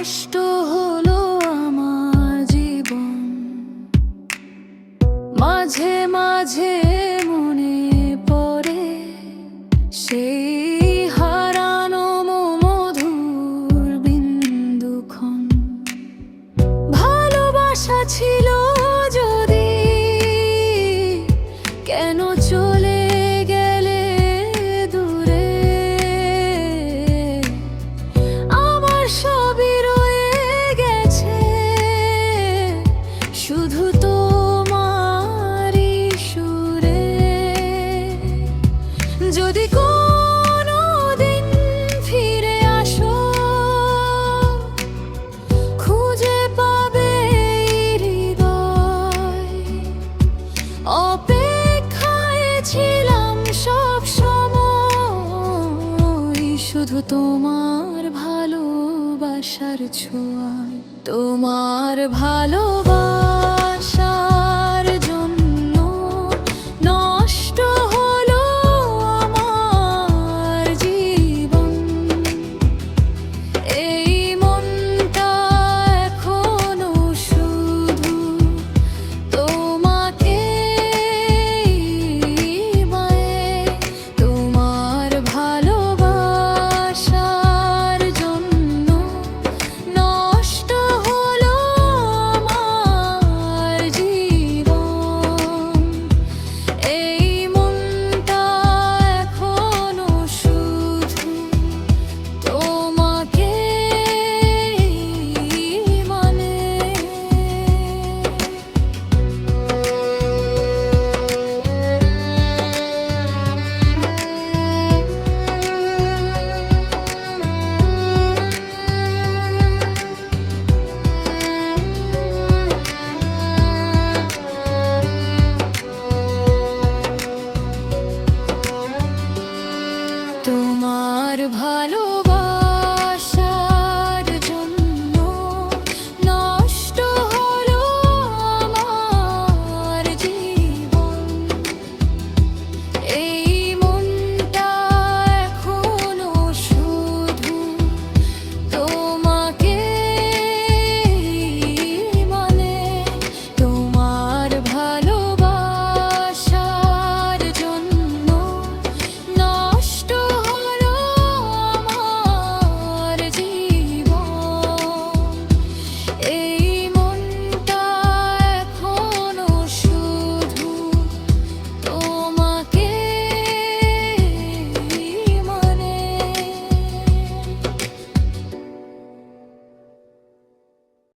নষ্ট হলো আমার জীবন। মাঝে মাঝে মনে পড়ে সেই হারানো মধুর বিন্দুক্ষণ। ভালোবাসা ছিল যদি, কেন চলে গেলে দূরে? আমার সবই রয়ে গেছে, শুধু তোমারই সুরে। যদি কোনোদিন ফিরে আসো, খুঁজে পাবে হৃদয়। অপেক্ষায় ছিলাম সব সময়, শুধু তোমার ভালোবাসার ছোঁয়ায়। তোমার ভালোবাসার জন্য নষ্ট হলো আমার জীবন। এই মনটা এখনো শুধু তোমাকেই মায়ে। তোমার ভালোবাসার জন্য নষ্ট হলো আমার জীবন। এই মনটা এখনো শুধু তোমাকেই মানে। তোমার ভালোবাসা